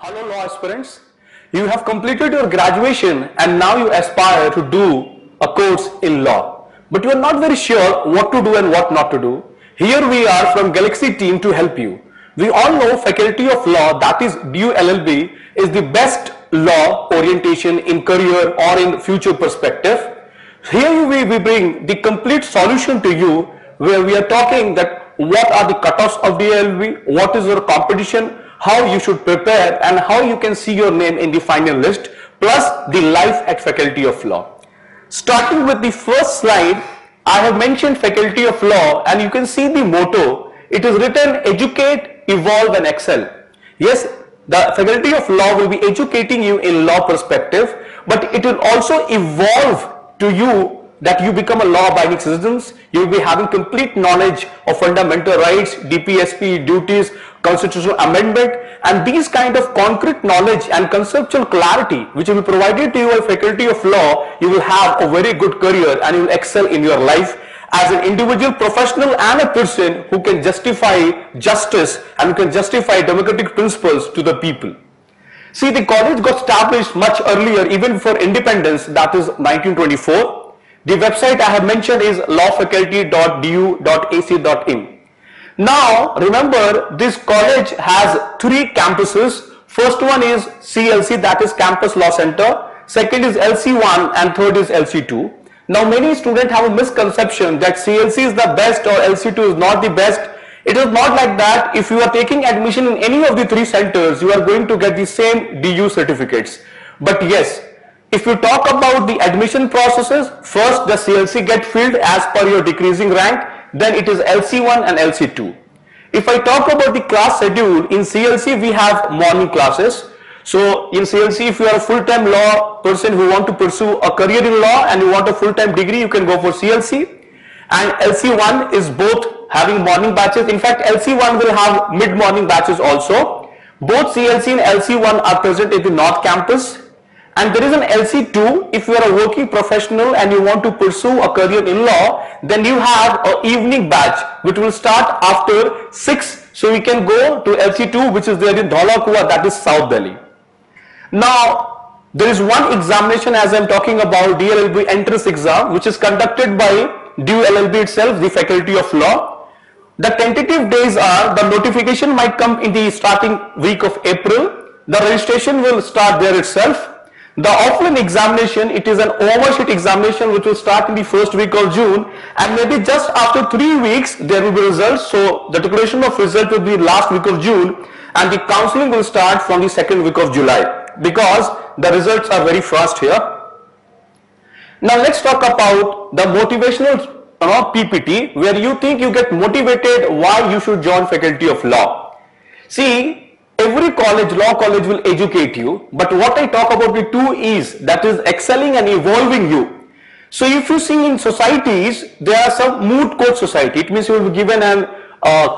Hello law aspirants, you have completed your graduation and now you aspire to do a course in law. But you are not very sure what to do and what not to do. Here we are from Galaxy team to help you. We all know Faculty of Law, that is DU LLB, is the best law orientation in career or in future perspective. Here we bring the complete solution to you where we are talking that what are the cutoffs of DLB, what is your competition, how you should prepare and how you can see your name in the final list, plus the life at Faculty of Law. Starting with the first slide, I have mentioned Faculty of Law and you can see the motto. It is written educate, evolve and excel. Yes, the Faculty of Law will be educating you in law perspective, but it will also evolve to you that you become a law-abiding citizens. You will be having complete knowledge of fundamental rights, DPSP, duties, constitutional amendment, and these kind of concrete knowledge and conceptual clarity which will be provided to you by Faculty of Law. You will have a very good career and you will excel in your life as an individual professional and a person who can justify justice and who can justify democratic principles to the people. See, the college got established much earlier, even before independence, that is 1924. The website I have mentioned is lawfaculty.du.ac.in. Now, remember, this college has 3 campuses. First one is CLC, that is Campus Law Center. Second is LC1 and third is LC2. Now, many students have a misconception that CLC is the best or LC2 is not the best. It is not like that. If you are taking admission in any of the 3 centers, you are going to get the same DU certificates. But yes, if you talk about the admission processes, first the CLC get filled as per your decreasing rank, then it is LC1 and LC2. If I talk about the class schedule, in CLC we have morning classes. So in CLC, if you are a full-time law person who want to pursue a career in law and you want a full-time degree, you can go for CLC. And LC1 is both having morning batches. In fact, LC1 will have mid-morning batches also. Both CLC and LC1 are present in the North Campus. And there is an LC2. If you are a working professional and you want to pursue a career in law, then you have an evening batch which will start after 6. So we can go to LC2, which is there in Dhaula Kua, that is South Delhi. Now, there is one examination as I am talking about, DLLB entrance exam, which is conducted by DU LLB itself, the Faculty of Law. The tentative days are, the notification might come in the starting week of April. The registration will start there itself. The offline examination, it is an oversheet examination which will start in the first week of June, and maybe just after 3 weeks there will be results. So the declaration of result will be last week of June and the counseling will start from the second week of July because the results are very fast here. Now let's talk about the motivational PPT where you think you get motivated why you should join Faculty of Law. See, every college, law college will educate you, but what I talk about the 2 E's, that is excelling and evolving you. So if you see in societies, there are some moot court society. It means you will be given an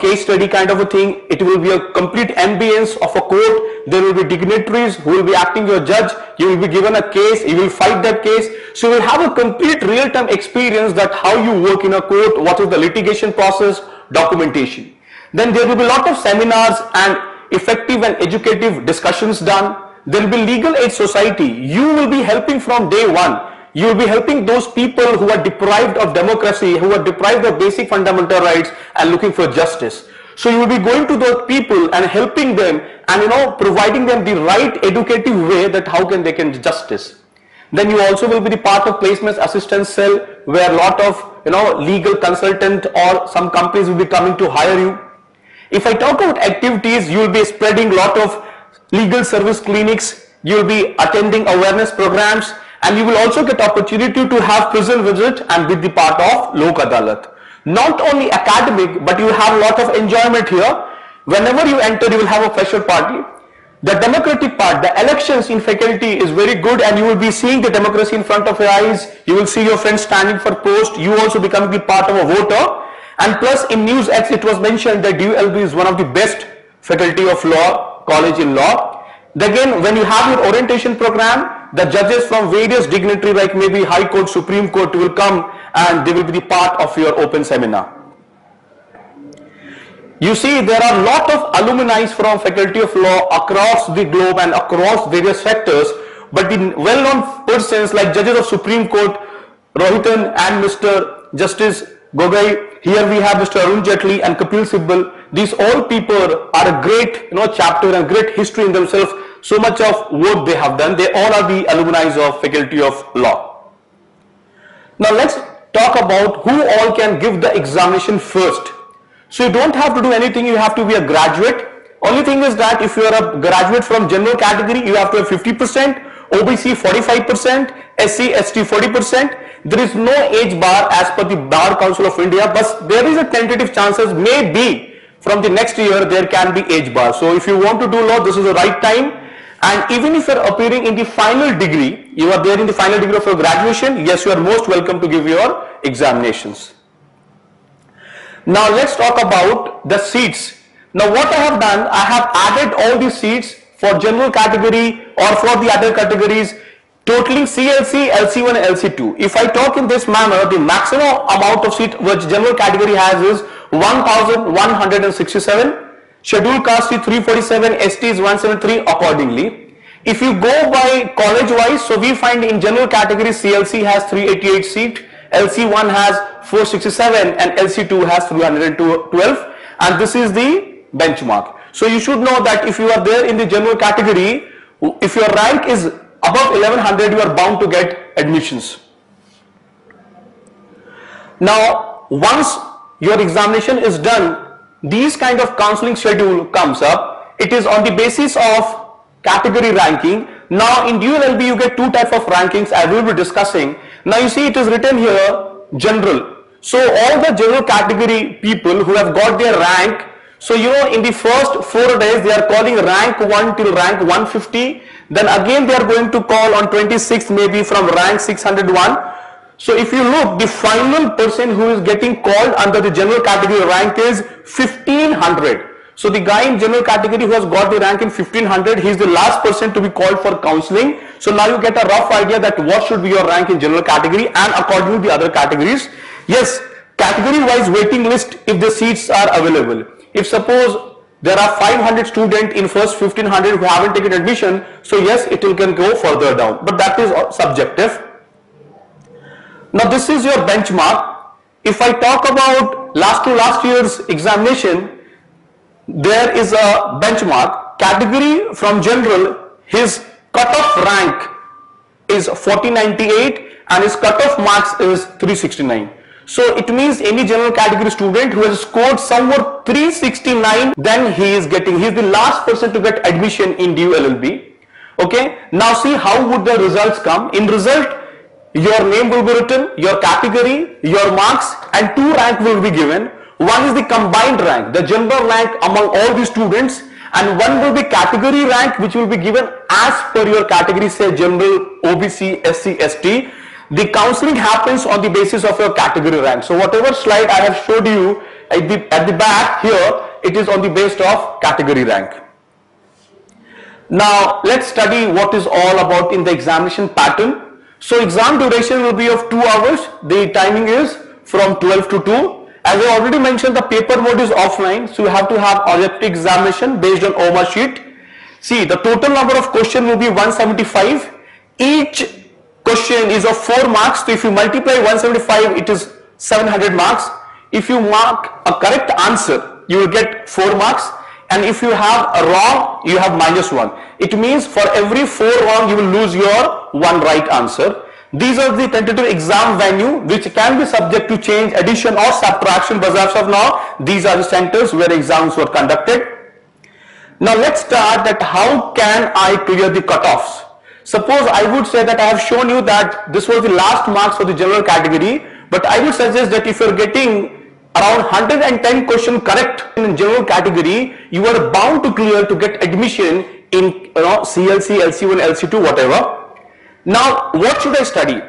case study kind of a thing. It will be a complete ambience of a court. There will be dignitaries who will be acting your judge. You will be given a case. You will fight that case. So you will have a complete real-time experience that how you work in a court, what is the litigation process, documentation. Then there will be a lot of seminars and effective and educative discussions done. There will be legal aid society. You will be helping from day one. You will be helping those people who are deprived of democracy, who are deprived of basic fundamental rights and looking for justice. So you will be going to those people and helping them and providing them the right educative way that how can they get justice. Then you also will be the part of placements assistance cell where a lot of legal consultant or some companies will be coming to hire you. If I talk about activities, you will be spreading a lot of legal service clinics, you will be attending awareness programs, and you will also get opportunity to have prison visit and be the part of Lok Adalat. Not only academic, but you have a lot of enjoyment here. Whenever you enter, you will have a fresher party. The democratic part, the elections in faculty is very good and you will be seeing the democracy in front of your eyes. You will see your friends standing for post. You also become the part of a voter. And plus in News X it was mentioned that DULB is one of the best Faculty of Law college in law. Again, when you have your orientation program, the judges from various dignitary like maybe High Court, Supreme Court will come and they will be the part of your open seminar. You see, there are a lot of alumni from Faculty of Law across the globe and across various sectors, but the well-known persons like judges of Supreme Court, Rohitan and Mr. Justice Gogoi, here we have Mr. Arun Jaitley and Kapil Sibal. These all people are a great chapter and great history in themselves. So much of work they have done. They all are the alumni of Faculty of Law. Now let's talk about who all can give the examination first. So you don't have to do anything, you have to be a graduate. Only thing is that if you are a graduate from general category, you have to have 50%, OBC 45%, SC, ST 40%. There is no age bar as per the Bar Council of India, but there is a tentative chances maybe from the next year there can be age bar. So if you want to do law, this is the right time. And even if you are appearing in the final degree, you are there in the final degree of your graduation, yes, you are most welcome to give your examinations. Now let's talk about the seats. Now what I have done, I have added all the seats for general category or for the other categories, totaling CLC, LC1 and LC2. If I talk in this manner, the maximum amount of seat which general category has is 1167. Scheduled caste is 347, ST is 173 accordingly. If you go by college wise, so we find in general category CLC has 388 seat, LC1 has 467 and LC2 has 312, and this is the benchmark. So you should know that if you are there in the general category, if your rank is above 1100, you are bound to get admissions. Now once your examination is done, these kind of counseling schedule comes up. It is on the basis of category ranking. Now in dual LLB you get two types of rankings as we will be discussing. Now you see it is written here general. So all the general category people who have got their rank, so in the first 4 days they are calling rank 1 till rank 150. Then again they are going to call on 26th maybe from rank 601. So if you look, the final person who is getting called under the general category rank is 1500. So the guy in general category who has got the rank in 1500, he is the last person to be called for counseling. So now you get a rough idea that what should be your rank in general category and according to the other categories. Yes, category wise waiting list if the seats are available. If suppose there are 500 students in first 1500 who haven't taken admission, so yes, it can go further down, but that is subjective. Now this is your benchmark. If I talk about last year's examination, there is a benchmark. Category from general, his cutoff rank is 4098 and his cutoff marks is 369. So it means any general category student who has scored somewhere 369, then he is the last person to get admission in DU LLB. Okay. Now see how would the results come. In result, your name will be written, your category, your marks, and 2 rank will be given. One is the combined rank, the general rank among all the students, and one will be category rank which will be given as per your category, say general, OBC, SC, ST. The counseling happens on the basis of your category rank. So whatever slide I have showed you at the back here, it is on the basis of category rank. Now let's study what is all about in the examination pattern. So exam duration will be of 2 hours. The timing is from 12 to 2. As I already mentioned, the paper mode is offline. So you have to have objective examination based on OMA sheet. See, the total number of questions will be 175. Each question is of 4 marks. So if you multiply 175, it is 700 marks. If you mark a correct answer, you will get 4 marks. And if you have a wrong, you have -1. It means for every 4 wrong, you will lose your 1 right answer. These are the tentative exam venue which can be subject to change, addition or subtraction, but as of now, these are the centers where exams were conducted. Now let's start that how can I clear the cutoffs. Suppose I would say that I have shown you that this was the last marks for the general category, but I would suggest that if you are getting around 110 question correct in general category, you are bound to clear to get admission in CLC, LC1, LC2, whatever. Now what should I study?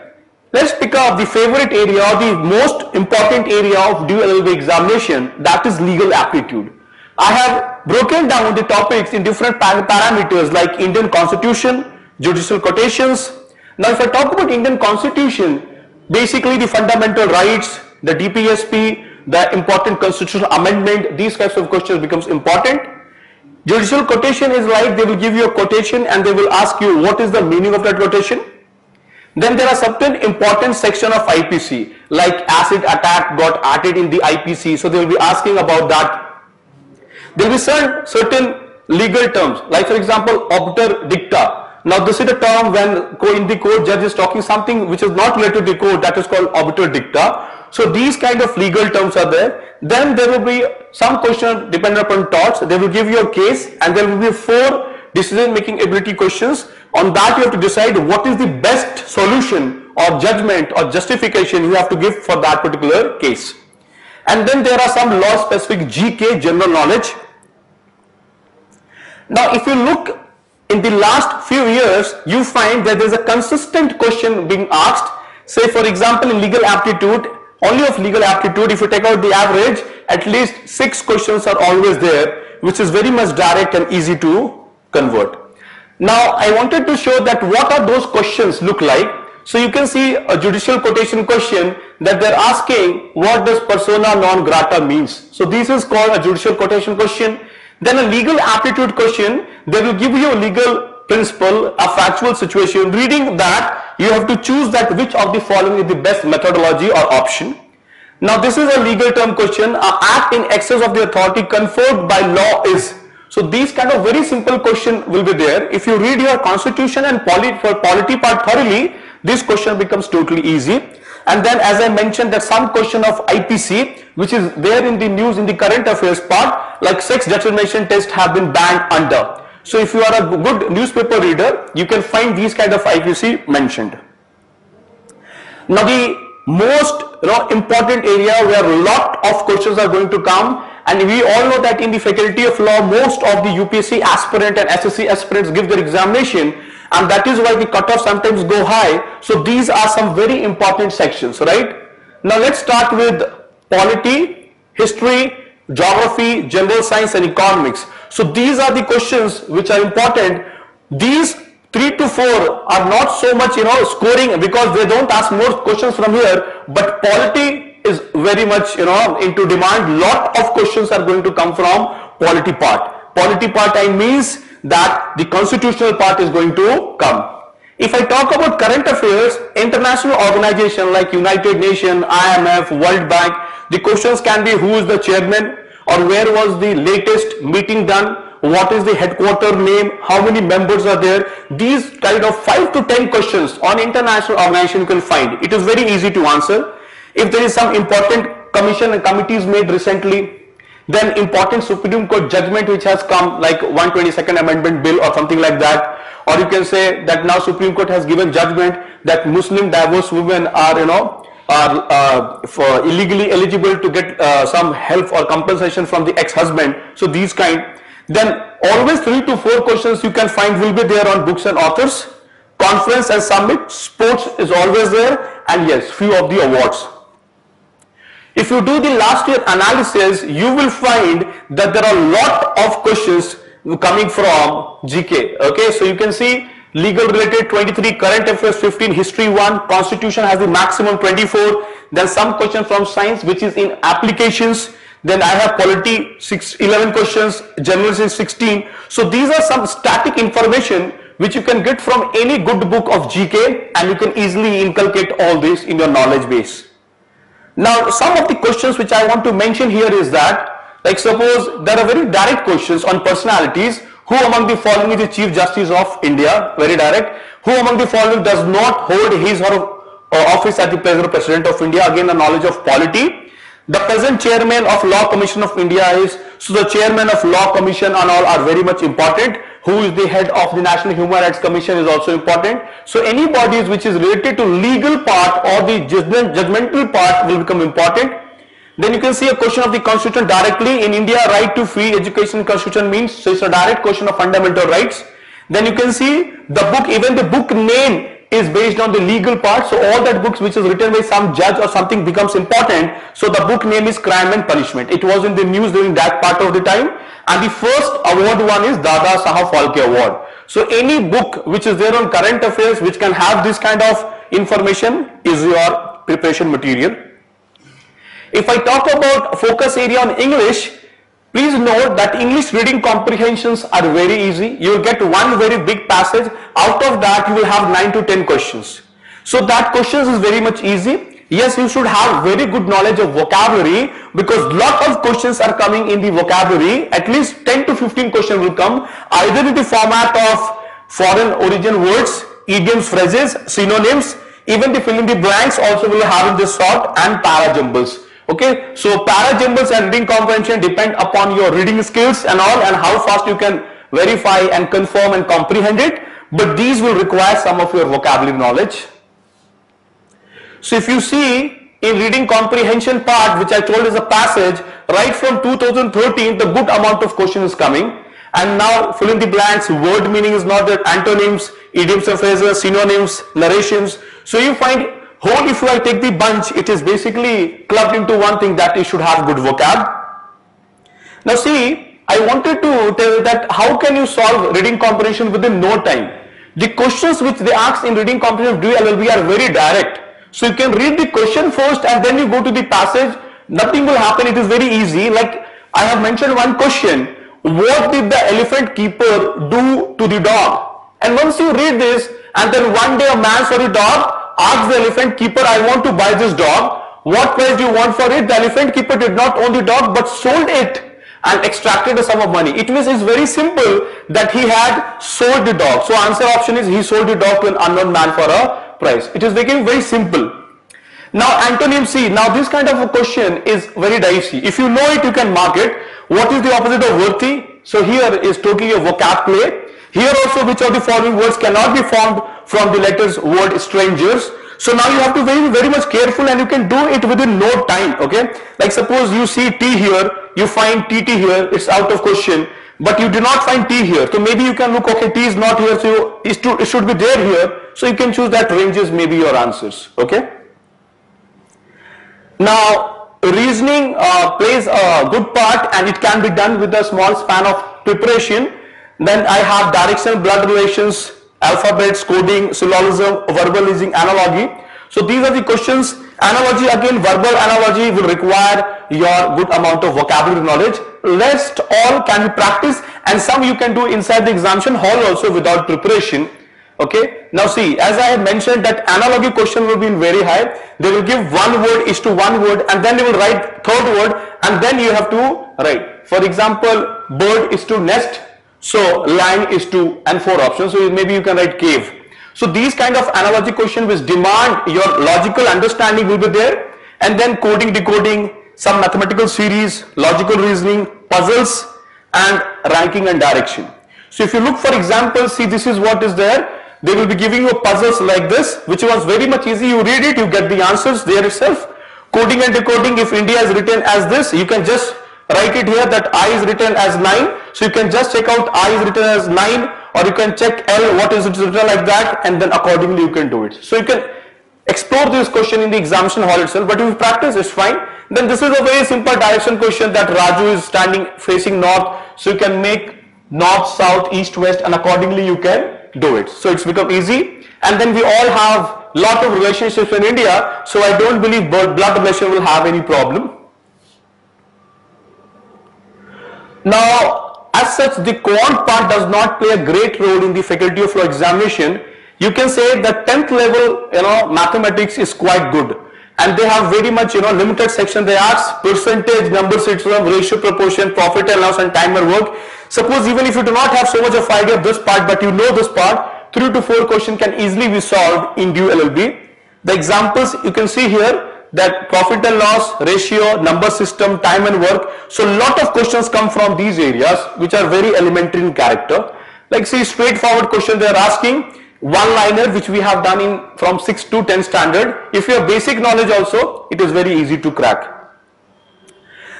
Let's pick up the favorite area, the most important area of DU LLB examination, that is legal aptitude. I have broken down the topics in different parameters like Indian Constitution, judicial quotations. Now if I talk about Indian Constitution, basically the fundamental rights, the DPSP, the important constitutional amendment, these types of questions becomes important. Judicial quotation is like they will give you a quotation and they will ask you what is the meaning of that quotation. Then there are certain important section of IPC, like acid attack got added in the IPC, so they will be asking about that. There will be certain legal terms, like for example obiter dicta. Now this is a term when in the court judge is talking something which is not related to the court, that is called obiter dicta. So these kind of legal terms are there. Then there will be some question dependent upon torts. They will give you a case and there will be 4 decision making ability questions. On that you have to decide what is the best solution or judgment or justification you have to give for that particular case. And then there are some law specific GK, general knowledge. Now if you look in the last few years, you find that there is a consistent question being asked. Say for example in legal aptitude, only of legal aptitude, if you take out the average, at least 6 questions are always there, which is very much direct and easy to convert. Now I wanted to show that what are those questions look like. So you can see a judicial quotation question that they're asking what does persona non grata means. So this is called a judicial quotation question. Then a legal aptitude question, they will give you a legal principle, a factual situation. Reading that, you have to choose that which of the following is the best methodology or option. Now this is a legal term question. An act in excess of the authority conferred by law is. So these kind of very simple question will be there. If you read your constitution and polity part thoroughly, this question becomes totally easy. And then as I mentioned that some question of IPC which is there in the news in the current affairs part, like sex determination test have been banned under. So if you are a good newspaper reader, you can find these kind of IPC mentioned. Now the most important area where a lot of questions are going to come, and we all know that in the faculty of law most of the UPSC aspirant and SSC aspirants give their examination, and that is why the cutoff sometimes go high. So these are some very important sections, right? Now let's start with polity, history, geography, general science and economics. So these are the questions which are important. These 3 to 4 are not so much scoring because they don't ask more questions from here, but polity is very much into demand. Lot of questions are going to come from polity part. Polity part I means that the constitutional part is going to come. If I talk about current affairs, international organization like United Nations, IMF, World Bank, the questions can be who is the chairman or where was the latest meeting done, what is the headquarter name, how many members are there. These kind of 5 to 10 questions on international organization you can find. It is very easy to answer. If there is some important commission and committees made recently, then important Supreme Court judgment which has come like 122nd Amendment Bill or something like that, or you can say that now Supreme Court has given judgment that Muslim divorced women are for illegally eligible to get some help or compensation from the ex-husband. So these kind. Then always 3 to 4 questions you can find will be there on books and authors. Conference and summit, sports is always there, and yes, few of the awards. If you do the last year analysis, you will find that there are a lot of questions coming from GK. Okay, so you can see legal related 23, current affairs 15, history 1, constitution has the maximum 24, then some question from science which is in applications, then I have polity 11 questions, general science 16. So these are some static information which you can get from any good book of GK, and you can easily inculcate all this in your knowledge base. Now some of the questions which I want to mention here is that, like suppose there are very direct questions on personalities. Who among the following is the Chief Justice of India? Very direct. Who among the following does not hold his or her office at the pleasure of President of India? Again, a knowledge of polity. The present chairman of Law Commission of India is, so the chairman of Law Commission and all are very much important. Who is the head of the National Human Rights Commission is also important. So any bodies which is related to legal part or the judgmental part will become important. Then you can see a question of the constitution directly. In India, right to free education constitution means, so it's a direct question of fundamental rights. Then you can see the book, even the book name is based on the legal part. So all that books which is written by some judge or something becomes important. So the book name is Crime and Punishment. It was in the news during that part of the time. And the first award one is Dada Saheb Phalke Award. So any book which is there on current affairs which can have this kind of information is your preparation material. If I talk about focus area on English, please note that English reading comprehensions are very easy. You will get one very big passage. Out of that, you will have 9 to 10 questions. So that questions is very much easy. Yes, you should have very good knowledge of vocabulary, because lot of questions are coming in the vocabulary. At least 10 to 15 questions will come either in the format of foreign origin words, idioms, phrases, synonyms. Even the fill in the blanks also will have in this sort, and para jumbles. Okay, so para jumbles and reading comprehension depend upon your reading skills and all, and how fast you can verify and confirm and comprehend it. But these will require some of your vocabulary knowledge. So if you see in reading comprehension part, which I told is a passage, right from 2013, the good amount of question is coming. And now fill in the blanks, word meaning is not there, antonyms, idioms and phrases, synonyms, narrations. So you find whole, if I take the bunch, it is basically clubbed into one thing, that you should have good vocab. Now see, I wanted to tell that how can you solve reading comprehension within no time. The questions which they ask in reading comprehension of DU LLB are very direct. So you can read the question first and then you go to the passage. Nothing will happen. It is very easy. Like I have mentioned one question. What did the elephant keeper do to the dog? And once you read this, and then one day a man saw the dog, asked the elephant keeper, I want to buy this dog. What price do you want for it? The elephant keeper did not own the dog but sold it and extracted a sum of money. It means it's very simple that he had sold the dog. So answer option is he sold the dog to an unknown man for a price. It is making very simple. Now antonym C. Now this kind of a question is very dicey. If you know it, you can mark it. What is the opposite of worthy? So here is totally a vocab play. Here also, which of the following words cannot be formed from the letters word strangers? So now you have to be very much careful, and you can do it within no time. Okay, like suppose you see T here, you find TT here, it's out of question, but you do not find T here. So maybe you can look, okay, T is not here, so it should be there here. So you can choose that ranges maybe your answers. Okay. Now reasoning plays a good part, and it can be done with a small span of preparation. Then I have direction, blood relations, alphabets, coding, syllogism, verbal using analogy. So these are the questions. Analogy, again, verbal analogy will require your good amount of vocabulary knowledge. Rest all can be practiced, and some you can do inside the examination hall also without preparation. Okay. Now see, as I have mentioned, that analogy question will be very high. They will give one word is to one word, and then they will write third word, and then you have to write. For example, bird is to nest. So line is to, and 4 options. So maybe you can write cave. So these kind of analogy questions which demand your logical understanding will be there. And then coding, decoding, some mathematical series, logical reasoning, puzzles, and ranking and direction. So if you look, for example, see, this is what is there. They will be giving you puzzles like this, which was very much easy. You read it, you get the answers there itself. Coding and decoding, if India is written as this, you can just write it here that I is written as 9. So you can just check out I is written as 9, or you can check L, what is it written like that, and then accordingly you can do it. So you can explore this question in the examination hall itself, but if you practice, it's fine. Then this is a very simple direction question, that Raju is standing facing north. So you can make north, south, east, west, and accordingly you can do it. So it's become easy. And then we all have lot of relationships in India, so I don't believe blood relation will have any problem. Now, as such, the quant part does not play a great role in the faculty of law examination. You can say that 10th level, mathematics is quite good, and they have very much, limited section. They ask percentage, number system, ratio, proportion, profit and loss, and time and work. Suppose even if you do not have so much of idea of this part, but you know this part, 3 to 4 questions can easily be solved in DU LLB. The examples you can see here, that profit and loss, ratio, number system, time and work. So a lot of questions come from these areas, which are very elementary in character. Like see, straightforward question they are asking, one-liner, which we have done in from 6 to 10 standard. If you have basic knowledge also, it is very easy to crack.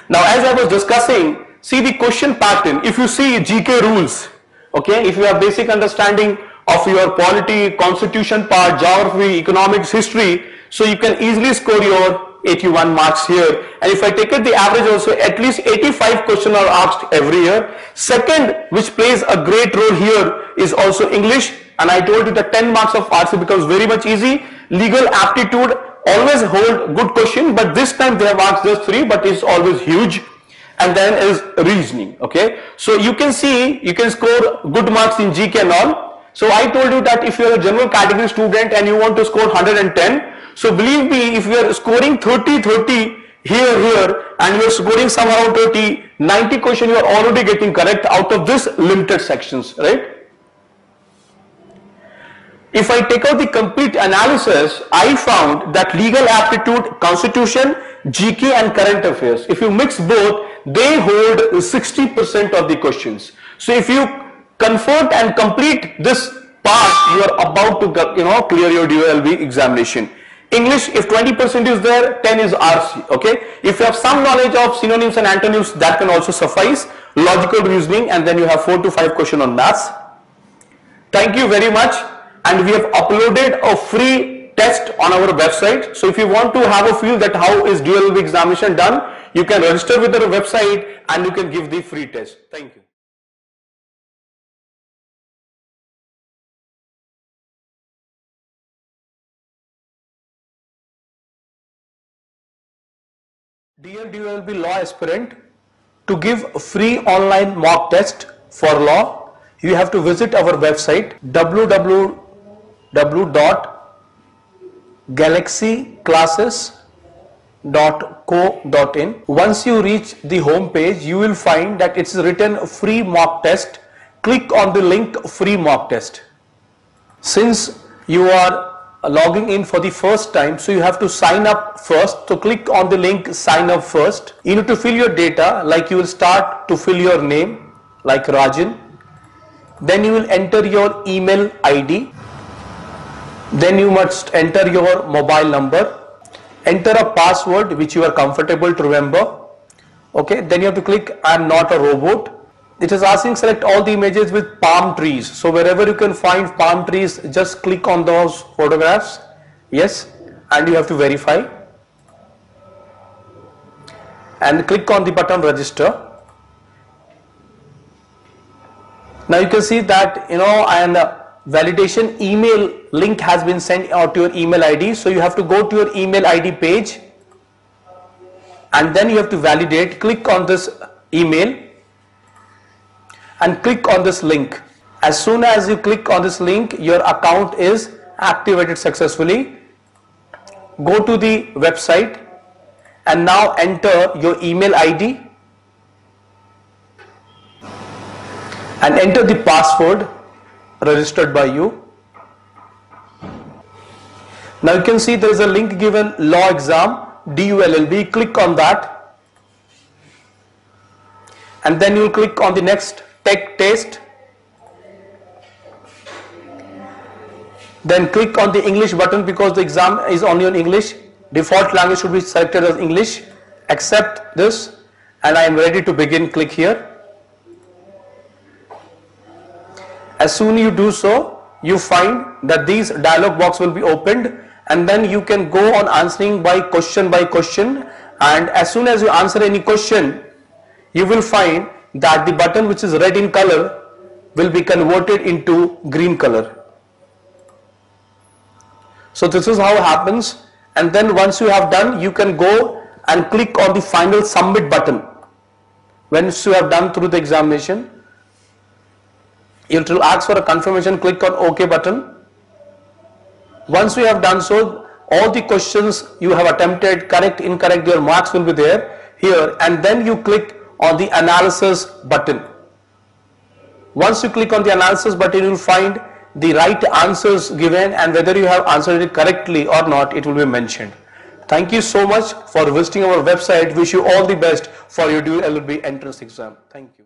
Now, as I was discussing, see the question pattern. If you see GK rules, okay, if you have basic understanding of your polity, constitution part, geography, economics, history, so you can easily score your 81 marks here. And if I take it the average also, at least 85 questions are asked every year. Second, which plays a great role here, is also English. And I told you that 10 marks of RC becomes very much easy. Legal aptitude, always hold good question, but this time they have asked just 3, but it's always huge. And then is reasoning. Okay, so you can see you can score good marks in GK and all. So I told you that if you are a general category student and you want to score 110, so believe me, if you are scoring 30 here and you are scoring some around 90 question, you are already getting correct out of this limited sections, right? If I take out the complete analysis, I found that legal aptitude, constitution, GK and current affairs, if you mix both, they hold 60% of the questions. So if you convert and complete this part, you are about to clear your DOLB examination. English, if 20% is there, 10 is RC. Okay, if you have some knowledge of synonyms and antonyms, that can also suffice. Logical reasoning, and then you have 4 to 5 questions on maths. Thank you very much. And we have uploaded a free test on our website. So if you want to have a feel that how is DOLB examination done, you can register with our website and you can give the free test. Thank you. Dear DOLB law aspirant, to give a free online mock test for law, you have to visit our website www.galaxyclasses.co.in. Once you reach the home page, you will find that it's written free mock test. Click on the link free mock test. Since you are logging in for the first time, so you have to sign up first. So click on the link sign up first. You need to fill your data, like you will start to fill your name like Rajan. Then you will enter your email ID. Then you must enter your mobile number. Enter a password which you are comfortable to remember. Okay, then you have to click I am not a robot. It is asking select all the images with palm trees. So wherever you can find palm trees, just click on those photographs. Yes, and you have to verify. And click on the button register. Now you can see that and validation email link has been sent out to your email ID. So you have to go to your email ID page and then you have to validate. Click on this email and click on this link. As soon as you click on this link, your account is activated successfully. Go to the website and now enter your email ID and enter the password registered by you. Now you can see there is a link given law exam DULLB. Click on that and then you will click on the next tech test. Then click on the English button because the exam is only on English. Default language should be selected as English. Accept this and I am ready to begin. Click here. As soon as you do so, you find that these dialog box will be opened and then you can go on answering by question, and as soon as you answer any question, you will find that the button which is red in color will be converted into green color. So this is how it happens, and then once you have done, you can go and click on the final submit button. Once you have done through the examination, it will ask for a confirmation. Click on OK button. Once you have done so, all the questions you have attempted, correct, incorrect, your marks will be there here, and then you click on the analysis button. Once you click on the analysis button, you will find the right answers given, and whether you have answered it correctly or not, it will be mentioned. Thank you so much for visiting our website. Wish you all the best for your DOLB entrance exam. Thank you.